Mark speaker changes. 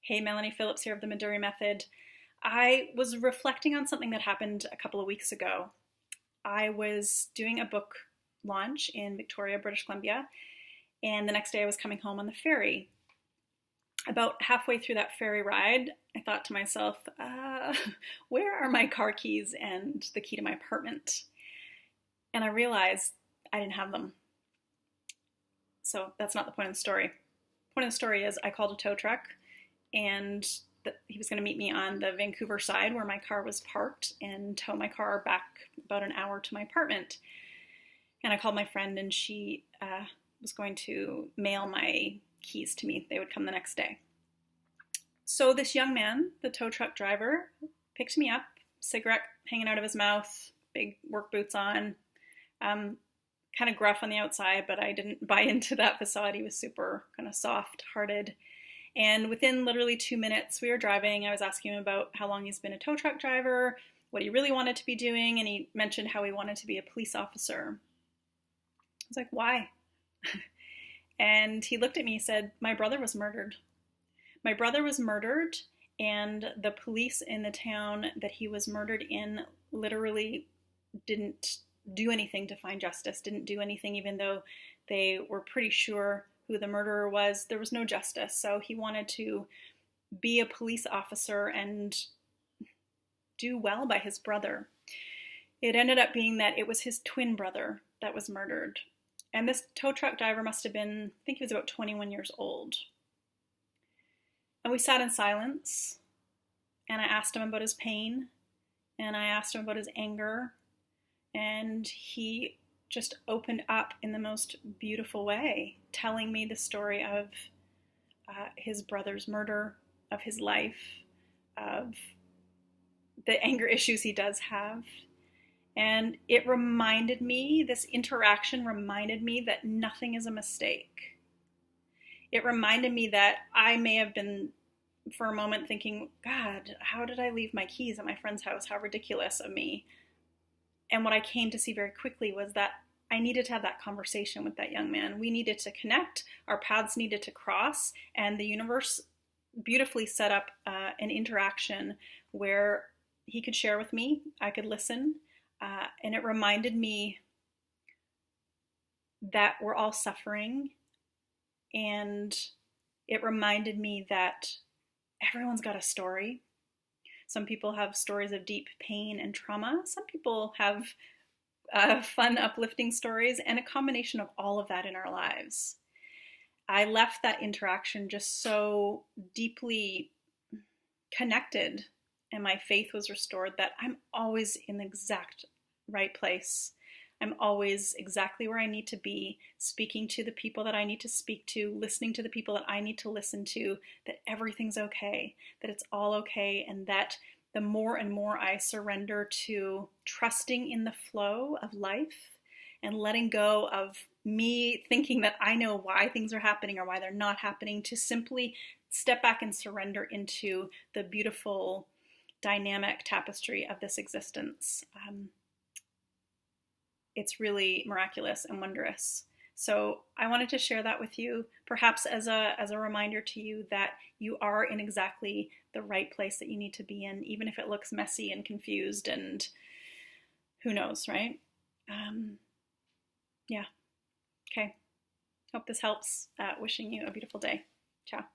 Speaker 1: Hey, Melanie Phillips here of the Midori Method. I was reflecting on something that happened a couple of weeks ago. I was doing a book launch in Victoria, British Columbia, and the next day I was coming home on the ferry. About halfway through that ferry ride, I thought to myself, where are my car keys and the key to my apartment? And I realized I didn't have them. So that's not the point of the story. The point of the story is I called a tow truck and he was going to meet me on the Vancouver side where my car was parked and tow my car back about an hour to my apartment. And I called my friend and she was going to mail my keys to me. They would come the next day. So this young man, the tow truck driver, picked me up, cigarette hanging out of his mouth, big work boots on, kind of gruff on the outside, but I didn't buy into that facade. He was super kind of soft-hearted. And within literally 2 minutes, we were driving. I was asking him about how long he's been a tow truck driver, what he really wanted to be doing, and he mentioned how he wanted to be a police officer. I was like, why? And he looked at me and said, my brother was murdered. My brother was murdered, and the police in the town that he was murdered in literally didn't do anything to find justice, didn't do anything even though they were pretty sure who the murderer was. There was no justice. So he wanted to be a police officer and do well by his brother. It ended up being that it was his twin brother that was murdered. And this tow truck driver must have been, I think he was about 21 years old. And we sat in silence, and I asked him about his pain, and I asked him about his anger, and he just opened up in the most beautiful way, telling me the story of his brother's murder, of his life, of the anger issues he does have. And it reminded me, this interaction reminded me that nothing is a mistake. It reminded me that I may have been, for a moment, thinking, God, how did I leave my keys at my friend's house? How ridiculous of me. And what I came to see very quickly was that I needed to have that conversation with that young man. We needed to connect, our paths needed to cross, and the universe beautifully set up an interaction where he could share with me, I could listen, and it reminded me that we're all suffering, and it reminded me that everyone's got a story. Some people have stories of deep pain and trauma. Some people have fun, uplifting stories, and a combination of all of that in our lives. I left that interaction just so deeply connected, and my faith was restored that I'm always in the exact right place. I'm always exactly where I need to be, speaking to the people that I need to speak to, listening to the people that I need to listen to, that everything's okay, that it's all okay, and that the more and more I surrender to trusting in the flow of life and letting go of me thinking that I know why things are happening or why they're not happening, to simply step back and surrender into the beautiful dynamic tapestry of this existence. It's really miraculous and wondrous. So I wanted to share that with you, perhaps as a reminder to you that you are in exactly the right place that you need to be in, even if it looks messy and confused and who knows, right? Yeah. Okay. Hope this helps. Wishing you a beautiful day. Ciao.